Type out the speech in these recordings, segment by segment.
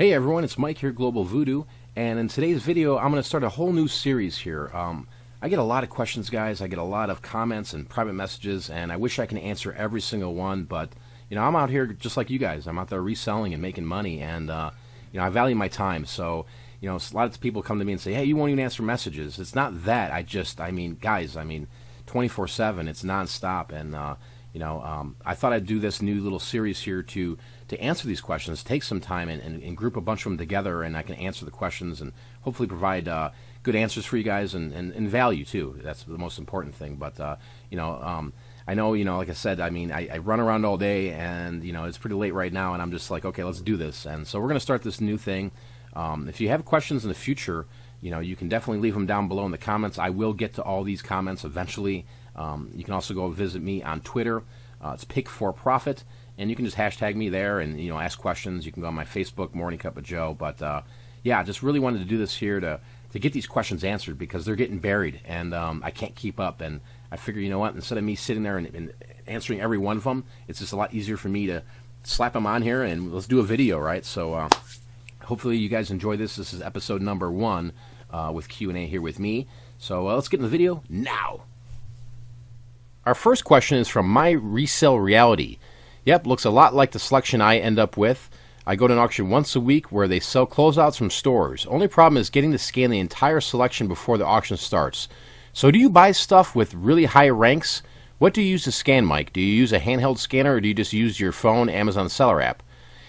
Hey everyone, it's Mike here, Global Voodoo, and in today's video I'm going to start a whole new series here. I get a lot of questions, guys. I get a lot of comments and private messages, and I wish I can answer every single one, but you know, I'm out here just like you guys. I'm out there reselling and making money, and you know, I value my time. So you know, a lot of people come to me and say, hey, you won't even answer messages. It's not that. I mean, guys, 24/7, it's nonstop, and you know, I thought I'd do this new little series here to answer these questions, take some time and group a bunch of them together, and I can answer the questions and hopefully provide good answers for you guys and value too. That's the most important thing. But you know, I know, you know, like I said, I run around all day, and you know, it's pretty late right now, and I'm just like, okay, let's do this. And so we're going to start this new thing. If you have questions in the future, you know, you can definitely leave them down below in the comments. I will get to all these comments eventually. You can also go visit me on Twitter. It's PICK4PROFIT, and you can just hashtag me there and, you know, ask questions. You can go on my Facebook, Morning Cup of Joe. But yeah, I just really wanted to do this here to get these questions answered, because they're getting buried, and I can't keep up. And I figure, you know what, instead of me sitting there and answering every one of them, it's just a lot easier for me to slap them on here and let's do a video, right? So hopefully you guys enjoy this. This is episode number 1 with Q&A here with me. So let's get in the video now. Our first question is from My Resale Reality. Yep, looks a lot like the selection I end up with. I go to an auction once a week where they sell closeouts from stores. Only problem is getting to scan the entire selection before the auction starts. So do you buy stuff with really high ranks? What do you use to scan, Mike? Do you use a handheld scanner, or do you just use your phone Amazon Seller app?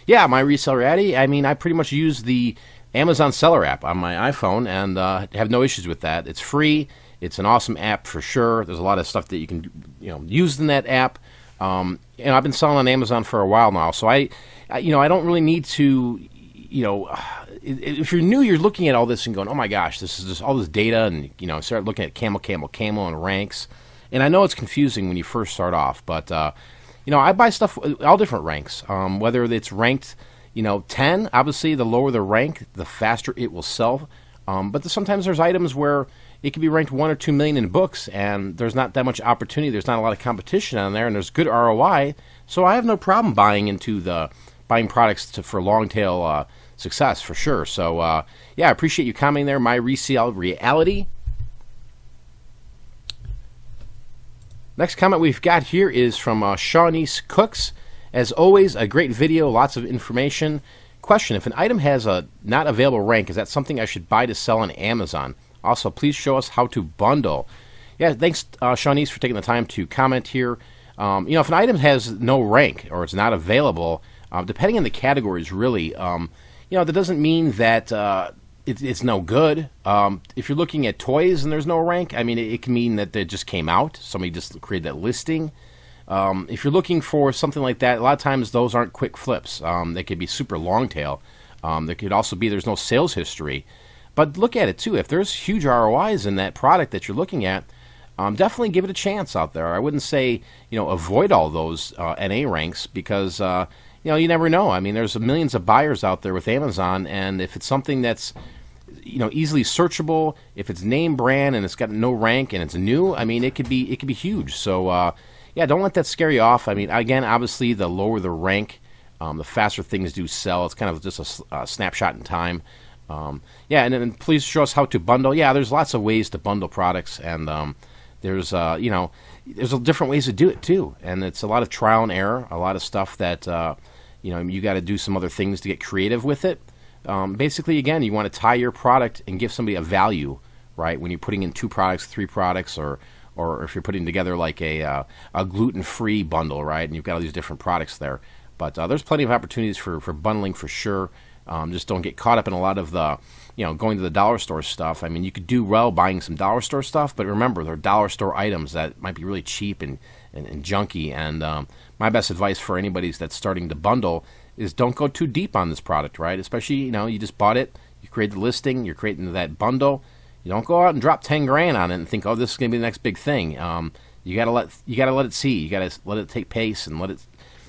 Yeah, My Resale Reality, I pretty much use the Amazon Seller app on my iPhone, and have no issues with that. It's free. It's an awesome app for sure. There's a lot of stuff that you can, you know, use in that app. And I've been selling on Amazon for a while now, so I don't really need to, you know, if you're new, you're looking at all this and going, oh my gosh, this is just all this data, and you know, start looking at camel, and ranks. And I know it's confusing when you first start off, but you know, I buy stuff all different ranks. Whether it's ranked, you know, 10, obviously the lower the rank, the faster it will sell. But sometimes there's items where it could be ranked 1 or 2 million in books, and there's not that much opportunity. There's not a lot of competition on there, and there's good ROI. So I have no problem buying products for long tail success for sure. So yeah, I appreciate you commenting there. My Resale Reality. Next comment we've got here is from Shawnice Cooks. As always, a great video, lots of information. Question: if an item has a not available rank, is that something I should buy to sell on Amazon? Also, please show us how to bundle. Yeah, thanks, Shawnice, for taking the time to comment here. You know, if an item has no rank or it's not available, depending on the categories, really, you know, that doesn't mean that it's no good. If you're looking at toys and there's no rank, I mean, it can mean that they just came out. Somebody just created that listing. If you're looking for something like that, a lot of times those aren't quick flips. They could be super long tail. There could also be there's no sales history. But look at it too. If there's huge ROIs in that product that you're looking at, definitely give it a chance out there. I wouldn't say, you know, avoid all those NA ranks, because you know, you never know. I mean, there's millions of buyers out there with Amazon, and if it's something that's, you know, easily searchable, if it's name brand and it's got no rank and it's new, I mean, it could be huge. So yeah, don't let that scare you off. I mean, again, obviously, the lower the rank, the faster things do sell. It's kind of just a snapshot in time. Yeah, and then please show us how to bundle. Yeah, there's lots of ways to bundle products, and there's you know, there's different ways to do it too, and it's a lot of trial and error, a lot of stuff that you know, you got to do some other things to get creative with it. Basically, again, you want to tie your product and give somebody a value, right? When you're putting in 2 products, 3 products, or if you're putting together like a gluten-free bundle, right? And you've got all these different products there. But there's plenty of opportunities for bundling for sure. Just don't get caught up in a lot of the, you know, going to the dollar store stuff. I mean, you could do well buying some dollar store stuff, but remember, they're dollar store items that might be really cheap and junky. And my best advice for anybody that's starting to bundle is don't go too deep on this product, right? Especially, you know, you just bought it, you created the listing, you're creating that bundle. You don't go out and drop 10 grand on it and think, oh, this is going to be the next big thing. You gotta let it see. You gotta let it take pace and let it.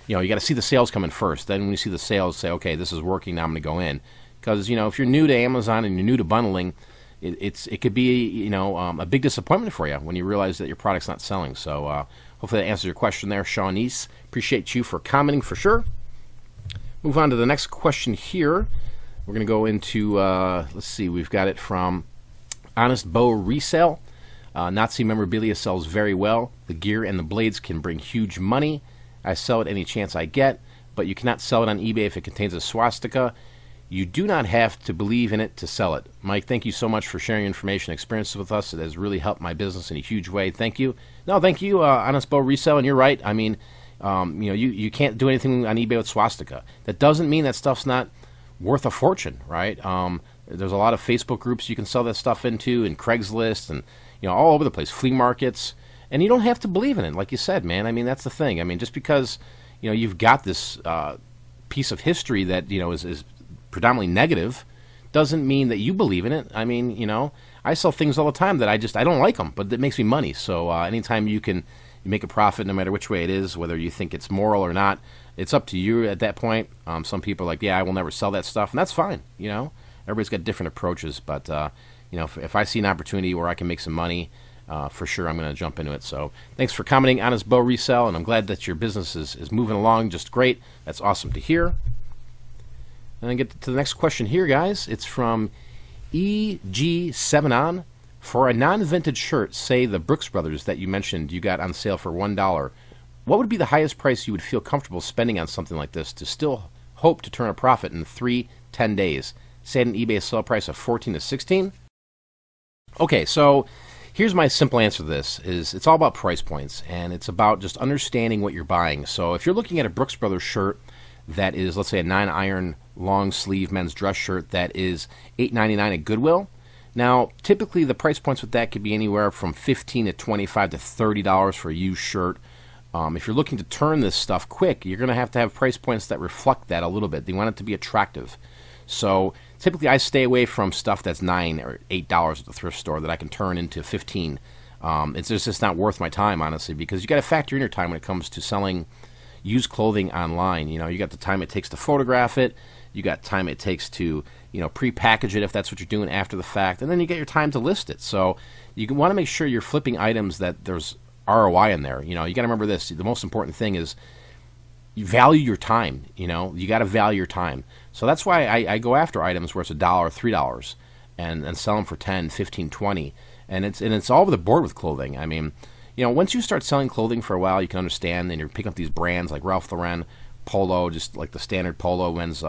You know, you got to see the sales coming first. Then when you see the sales, say, okay, this is working. Now I'm going to go in. Because, you know, if you're new to Amazon and you're new to bundling, it could be, you know, a big disappointment for you when you realize that your product's not selling. So hopefully that answers your question there, Shawnice. Appreciate you for commenting for sure. Move on to the next question here. We're going to go into, let's see, we've got it from Honest Bow Resale. Nazi memorabilia sells very well. The gear and the blades can bring huge money. I sell it any chance I get, but you cannot sell it on eBay if it contains a swastika. You do not have to believe in it to sell it. Mike, thank you so much for sharing information and experiences with us. It has really helped my business in a huge way. Thank you. No, thank you, Honest Bow Resale, and you're right. I mean, you can't do anything on eBay with swastika. That doesn't mean that stuff's not worth a fortune, right? There's a lot of Facebook groups you can sell that stuff into, and Craigslist, and all over the place, flea markets, and you don't have to believe in it, like you said, man. I mean, that's the thing. I mean, just because you've got this piece of history that is predominantly negative, doesn't mean that you believe in it. I mean, I sell things all the time that I don't like them, but it makes me money. So anytime you make a profit, no matter which way it is, whether you think it's moral or not, it's up to you at that point. Some people are like, yeah, I will never sell that stuff, and that's fine. Everybody's got different approaches, but if I see an opportunity where I can make some money, for sure I'm going to jump into it. So thanks for commenting, Honest Bow Resale, and I'm glad that your business is moving along just great. That's awesome to hear. And then get to the next question here, guys. It's from EG7on. For a non-vintage shirt, say the Brooks Brothers that you mentioned you got on sale for $1, what would be the highest price you would feel comfortable spending on something like this to still hope to turn a profit in 3-10 days? Say at an eBay sale price of 14 to 16? Okay, so here's my simple answer to this. It's all about price points, and it's about just understanding what you're buying. So if you're looking at a Brooks Brothers shirt that is, let's say, a 9-iron long sleeve men's dress shirt that is $8.99 at Goodwill. Now, typically the price points with that could be anywhere from $15 to $25 to $30 for a used shirt. If you're looking to turn this stuff quick, you're going to have price points that reflect that a little bit. They want it to be attractive. So typically I stay away from stuff that's $9 or $8 at the thrift store that I can turn into $15. It's just not worth my time, honestly, because you got to factor in your time when it comes to selling used clothing online. You got the time it takes to photograph it, you got time it takes to pre-package it if that's what you're doing after the fact, and then you get your time to list it. So you want to make sure you're flipping items that there's ROI in there. You got to remember this. The most important thing is you value your time. You got to value your time. So that's why I go after items where it's $1, $3, and sell them for 10, 15, 20, and it's all over the board with clothing. I mean, once you start selling clothing for a while, you can understand, and you're picking up these brands like Ralph Lauren, Polo, just like the standard Polo men's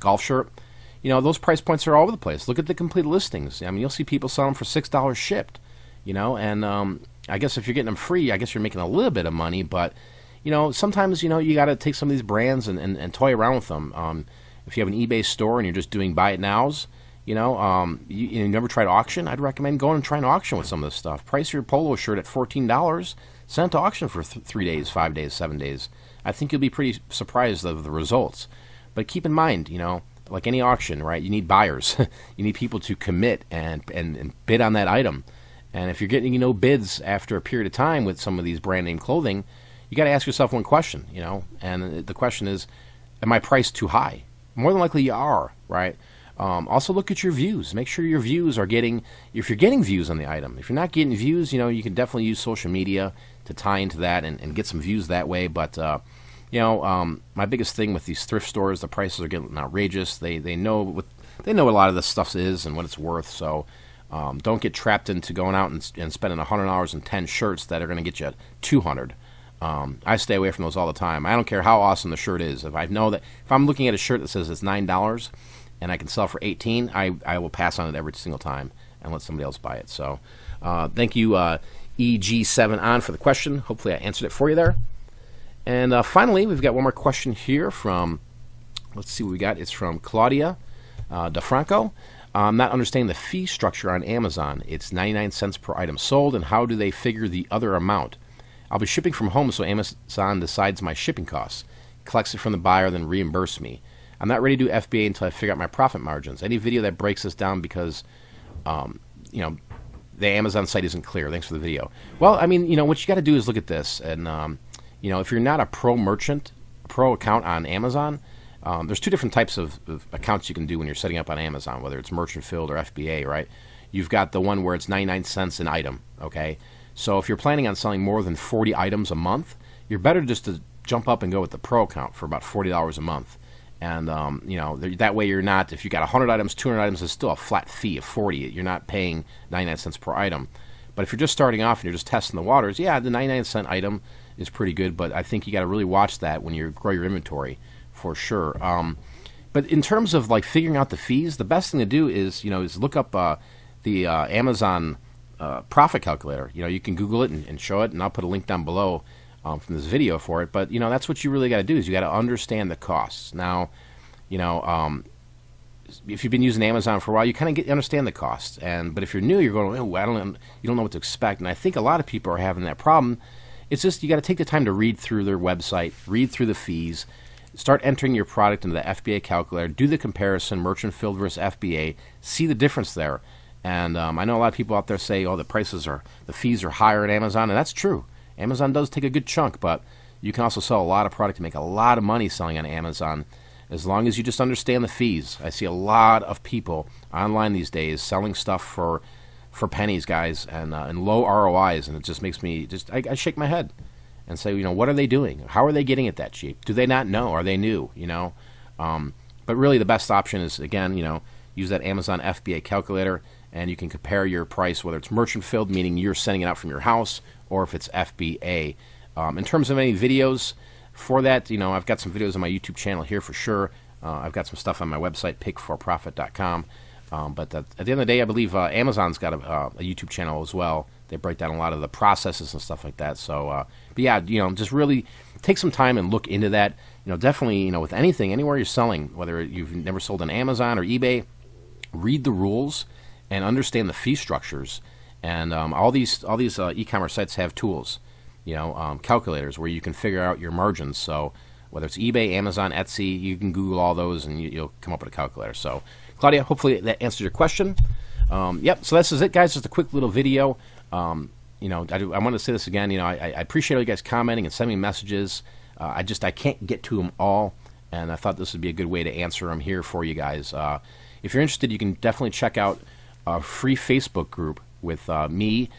golf shirt. Those price points are all over the place. Look at the complete listings. I mean, you'll see people selling for $6 shipped. And I guess if you're getting them free, I guess you're making a little bit of money. But sometimes you got to take some of these brands and toy around with them. If you have an eBay store and you're just doing buy it nows, you never tried auction, I'd recommend going and trying auction with some of this stuff. Price your Polo shirt at $14, send it to auction for 3 days, 5 days, 7 days. I think you'll be pretty surprised of the results. But keep in mind, like any auction, right, you need buyers. You need people to commit and bid on that item. And if you're getting no bids after a period of time with some of these brand name clothing, you got to ask yourself one question, and the question is, am I priced too high? More than likely you are, right? Also look at your views. Make sure your views are if you're getting views on the item. If you're not getting views, you can definitely use social media to tie into that and get some views that way. But, my biggest thing with these thrift stores, the prices are getting outrageous. They know what a lot of this stuff is and what it's worth. So don't get trapped into going out and spending $100 on 10 shirts that are going to get you $200. I stay away from those all the time. I don't care how awesome the shirt is. If I'm looking at a shirt that says it's $9 and I can sell for $18, I will pass on it every single time and let somebody else buy it. So thank you, EG7on, for the question. Hopefully I answered it for you there. And finally, we've got one more question here from, let's see what we got. It's from Claudia DeFranco. I'm not understanding the fee structure on Amazon. It's 99 cents per item sold, and how do they figure the other amount? I'll be shipping from home, so Amazon decides my shipping costs, collects it from the buyer, then reimburse me. I'm not ready to do FBA until I figure out my profit margins. Any video that breaks this down, because the Amazon site isn't clear. Thanks for the video. Well, I mean, what you got to do is look at this, and if you're not a pro merchant, a pro account on Amazon, there's two different types of accounts you can do when you're setting up on Amazon, whether it's merchant filled or FBA, right? You've got the one where it's 99 cents an item, okay? So if you're planning on selling more than 40 items a month, you're better just to jump up and go with the pro account for about $40 a month. And you know, that way you're not, if you got 100 items, 200 items, it's still a flat fee of 40. You're not paying 99 cents per item. But if you're just starting off and you're just testing the waters, yeah, the 99-cent item is pretty good, but I think you got to really watch that when you grow your inventory for sure. But in terms of like figuring out the fees, the best thing to do is, you know, is look up the Amazon profit calculator. You know, you can Google it and show it, and I'll put a link down below from this video for it. But you know, that's what you really got to do, is you got to understand the costs. Now, you know, if you've been using Amazon for a while, you kind of understand the costs. But if you're new, you're going, oh, you don't know what to expect. And I think a lot of people are having that problem. It's just you got to take the time to read through their website, read through the fees, start entering your product into the FBA calculator, do the comparison, merchant filled versus FBA, see the difference there. And I know a lot of people out there say, oh, the fees are higher at Amazon, and that's true. Amazon does take a good chunk, but you can also sell a lot of product and make a lot of money selling on Amazon, as long as you just understand the fees. I see a lot of people online these days selling stuff for pennies, guys, and low ROIs, and it just makes me I shake my head and say, you know, what are they doing? How are they getting it that cheap? Do they not know? Are they new? You know, but really the best option is, again, you know, use that Amazon FBA calculator, and you can compare your price, whether it's merchant filled, meaning you're sending it out from your house, or if it's FBA. In terms of any videos for that, you know, I've got some videos on my YouTube channel here for sure. I've got some stuff on my website, PICK4PROFIT.com. But at the end of the day, I believe Amazon's got a YouTube channel as well. They break down a lot of the processes and stuff like that. So, but yeah, you know, just really take some time and look into that. You know, definitely, you know, with anything, anywhere you're selling, whether you've never sold on Amazon or eBay, read the rules and understand the fee structures. And all these e-commerce sites have tools, you know, calculators where you can figure out your margins. So whether it's eBay, Amazon, Etsy, you can Google all those and you'll come up with a calculator. So Claudia, hopefully that answers your question. Yep, so this is it, guys. Just a quick little video. You know, I want to say this again. You know, I appreciate all you guys commenting and sending me messages. I can't get to them all, and I thought this would be a good way to answer them here for you guys. If you're interested, you can definitely check out a free Facebook group with me,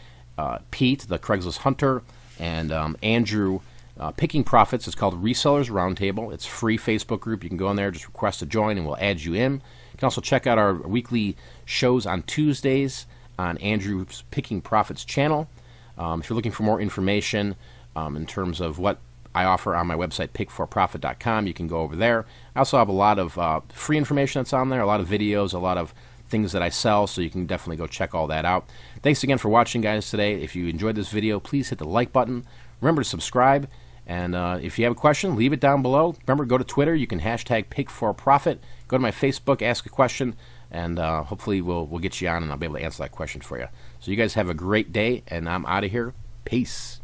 Pete, the Craigslist Hunter, and Andrew, Picking Profits. It's called Resellers Roundtable. It's a free Facebook group. You can go in there, just request to join, and we'll add you in. You can also check out our weekly shows on Tuesdays on Andrew's Picking Profits channel. If you're looking for more information in terms of what I offer on my website, PICK4PROFIT.com, you can go over there. I also have a lot of free information that's on there, a lot of videos, a lot of things that I sell, so you can definitely go check all that out. Thanks again for watching, guys, today. If you enjoyed this video, please hit the like button. Remember to subscribe, and if you have a question, leave it down below. Remember, go to Twitter. You can hashtag PICK4Profit. Go to my Facebook, ask a question, and hopefully we'll get you on, and I'll be able to answer that question for you. So you guys have a great day, and I'm out of here. Peace.